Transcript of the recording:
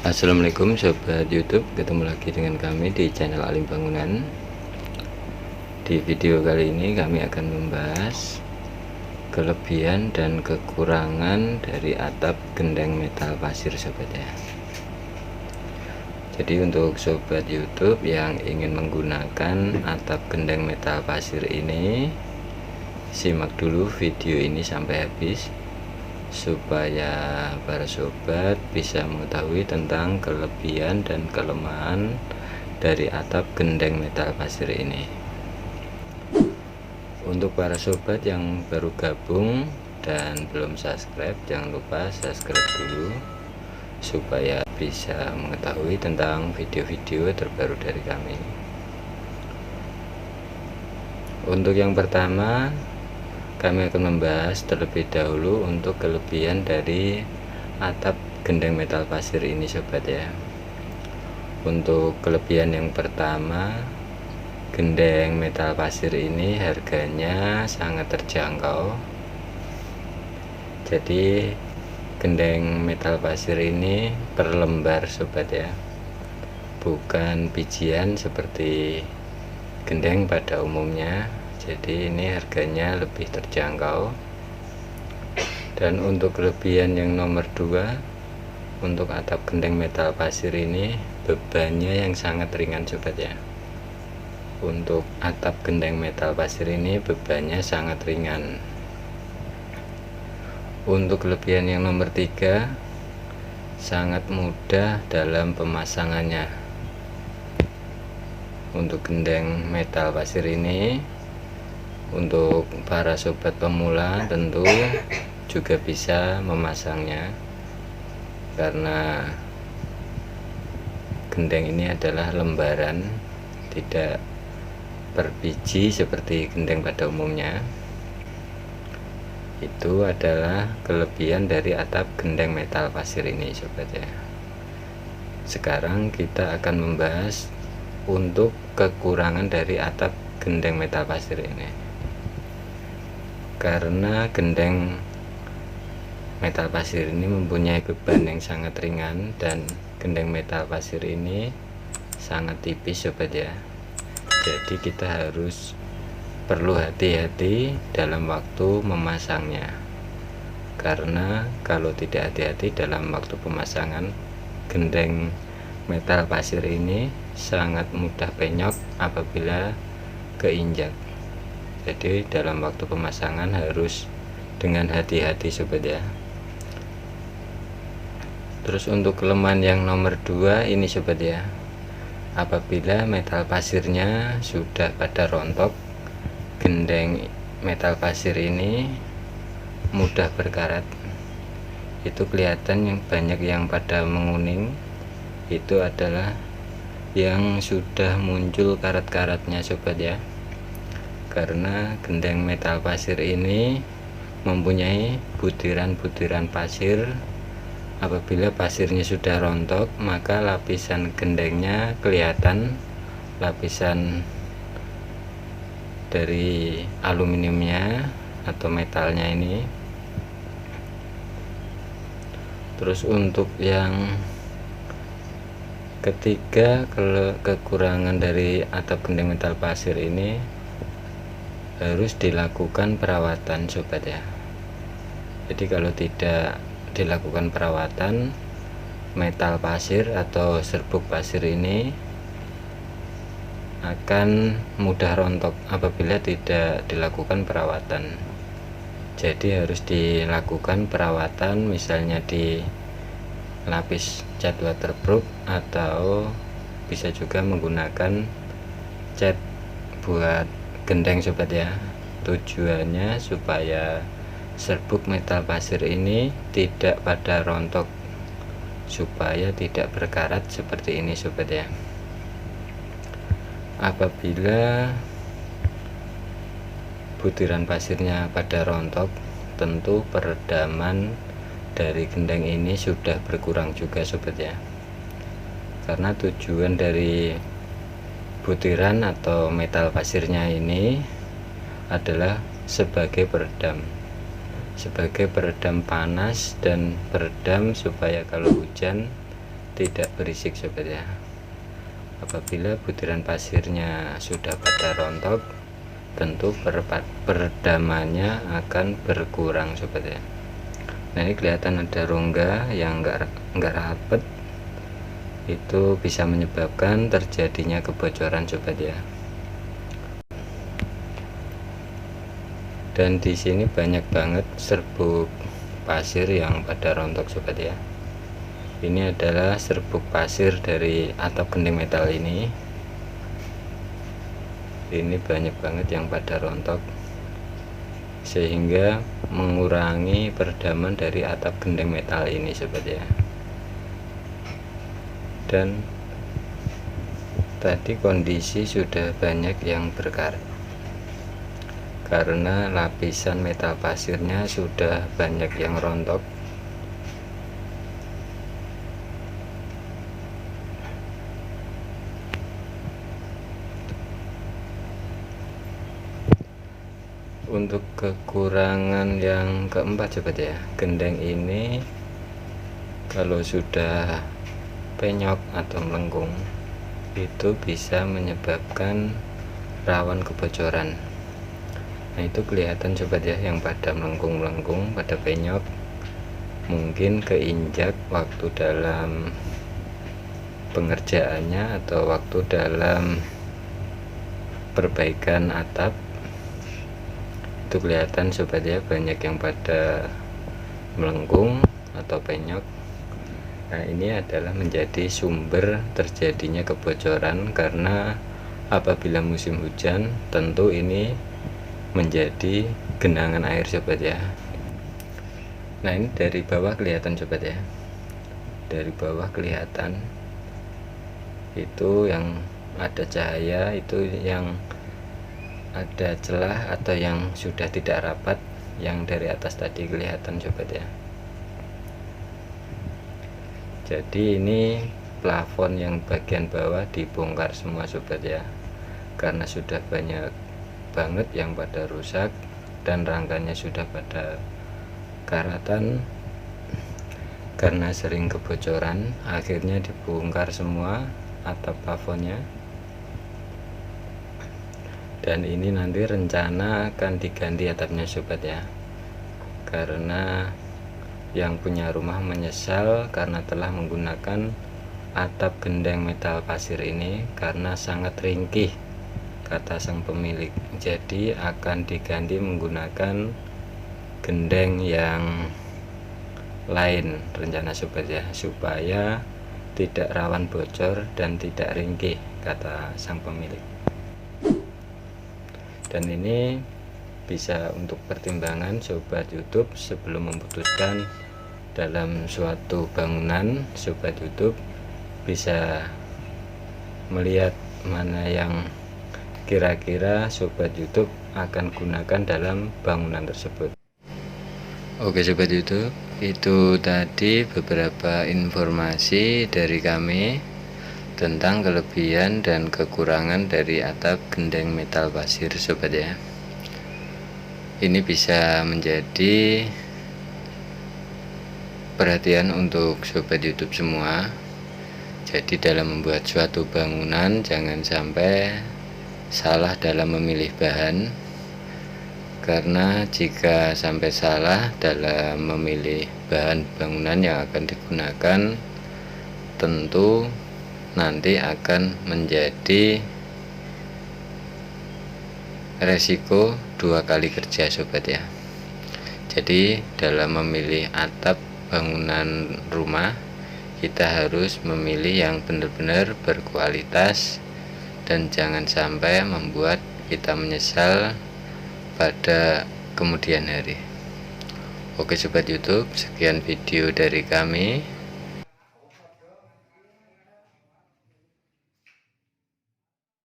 Assalamualaikum sobat YouTube, ketemu lagi dengan kami di channel Alim Bangunan. Di video kali ini kami akan membahas kelebihan dan kekurangan dari atap gendeng metal pasir sobat ya. Jadi untuk sobat YouTube yang ingin menggunakan atap gendeng metal pasir ini, simak dulu video ini sampai habis supaya para sobat bisa mengetahui tentang kelebihan dan kelemahan dari atap gendeng metal pasir ini. Untuk para sobat yang baru gabung dan belum subscribe, jangan lupa subscribe dulu supaya bisa mengetahui tentang video-video terbaru dari kami. Untuk yang pertama, kami akan membahas terlebih dahulu untuk kelebihan dari atap gendeng metal pasir ini sobat ya. Untuk kelebihan yang pertama, gendeng metal pasir ini harganya sangat terjangkau. Jadi gendeng metal pasir ini per lembar sobat ya, bukan bijian seperti gendeng pada umumnya. Jadi ini harganya lebih terjangkau. Dan untuk kelebihan yang nomor 2, untuk atap gendeng metal pasir ini bebannya yang sangat ringan sobat ya. Untuk atap gendeng metal pasir ini bebannya sangat ringan. Untuk kelebihan yang nomor 3, sangat mudah dalam pemasangannya. Untuk gendeng metal pasir ini, untuk para sobat pemula tentu juga bisa memasangnya, karena gendeng ini adalah lembaran, tidak per biji seperti gendeng pada umumnya. Itu adalah kelebihan dari atap gendeng metal pasir ini sobat ya. Sekarang kita akan membahas untuk kekurangan dari atap gendeng metal pasir ini. Karena gendeng metal pasir ini mempunyai beban yang sangat ringan dan gendeng metal pasir ini sangat tipis sobat ya. Jadi kita harus perlu hati-hati dalam waktu memasangnya, karena kalau tidak hati-hati dalam waktu pemasangan, gendeng metal pasir ini sangat mudah penyok apabila keinjak. Jadi dalam waktu pemasangan harus dengan hati-hati sobat ya. Terus untuk kelemahan yang nomor 2 ini sobat ya, apabila metal pasirnya sudah pada rontok, gendeng metal pasir ini mudah berkarat. Itu kelihatan yang banyak yang pada menguning, itu adalah yang sudah muncul karat-karatnya sobat ya. Karena gendeng metal pasir ini mempunyai butiran-butiran pasir. Apabila pasirnya sudah rontok, maka lapisan gendengnya kelihatan, lapisan dari aluminiumnya atau metalnya ini. Terus untuk yang ketiga, kekurangan dari atap gendeng metal pasir ini harus dilakukan perawatan sobat ya. Jadi kalau tidak dilakukan perawatan, metal pasir atau serbuk pasir ini akan mudah rontok apabila tidak dilakukan perawatan. Jadi harus dilakukan perawatan, misalnya di lapis cat waterproof, atau bisa juga menggunakan cat buat gendeng sobat ya. Tujuannya supaya serbuk metal pasir ini tidak pada rontok, supaya tidak berkarat seperti ini sobat ya. Apabila butiran pasirnya pada rontok, tentu peredaman dari gendeng ini sudah berkurang juga sobat ya. Karena tujuan dari butiran atau metal pasirnya ini adalah sebagai peredam, panas dan peredam supaya kalau hujan tidak berisik sobat ya. Apabila butiran pasirnya sudah pada rontok, tentu peredamannya akan berkurang sobat ya. Nah, ini kelihatan ada rongga yang enggak rapet, itu bisa menyebabkan terjadinya kebocoran sobat ya. Dan di sini banyak banget serbuk pasir yang pada rontok sobat ya. Ini adalah serbuk pasir dari atap gending metal ini banyak banget yang pada rontok, sehingga mengurangi peredaman dari atap gending metal ini sobat ya. Dan tadi kondisi sudah banyak yang berkarat karena lapisan metal pasirnya sudah banyak yang rontok. Untuk kekurangan yang keempat sobat ya, gendeng ini kalau sudah penyok atau melengkung itu bisa menyebabkan rawan kebocoran. Nah, itu kelihatan sobat ya, yang pada melengkung-melengkung, pada penyok, mungkin keinjak waktu dalam pengerjaannya atau waktu dalam perbaikan atap. Itu kelihatan sobat ya, banyak yang pada melengkung atau penyok. Nah, ini adalah menjadi sumber terjadinya kebocoran, karena apabila musim hujan tentu ini menjadi genangan air sobat ya. Nah, ini dari bawah kelihatan sobat ya, dari bawah kelihatan itu yang ada cahaya, itu yang ada celah atau yang sudah tidak rapat, yang dari atas tadi kelihatan sobat ya. Jadi ini plafon yang bagian bawah dibongkar semua sobat ya, karena sudah banyak banget yang pada rusak dan rangkanya sudah pada karatan karena sering kebocoran. Akhirnya dibongkar semua atap plafonnya, dan ini nanti rencana akan diganti atapnya sobat ya, karena yang punya rumah menyesal karena telah menggunakan atap gendeng metal pasir ini karena sangat ringkih, kata sang pemilik. Jadi akan diganti menggunakan gendeng yang lain rencana sobat ya, supaya tidak rawan bocor dan tidak ringkih, kata sang pemilik. Dan ini bisa untuk pertimbangan sobat YouTube sebelum memutuskan dalam suatu bangunan. Sobat YouTube bisa melihat mana yang kira-kira sobat YouTube akan gunakan dalam bangunan tersebut. Oke sobat YouTube, itu tadi beberapa informasi dari kami tentang kelebihan dan kekurangan dari atap gendeng metal pasir sobat ya. Ini bisa menjadi perhatian untuk sobat YouTube semua. Jadi dalam membuat suatu bangunan jangan sampai salah dalam memilih bahan, karena jika sampai salah dalam memilih bahan bangunan yang akan digunakan, tentu nanti akan menjadi resiko dua kali kerja sobat ya. Jadi dalam memilih atap bangunan rumah, kita harus memilih yang benar-benar berkualitas dan jangan sampai membuat kita menyesal pada kemudian hari. Oke sobat YouTube, sekian video dari kami.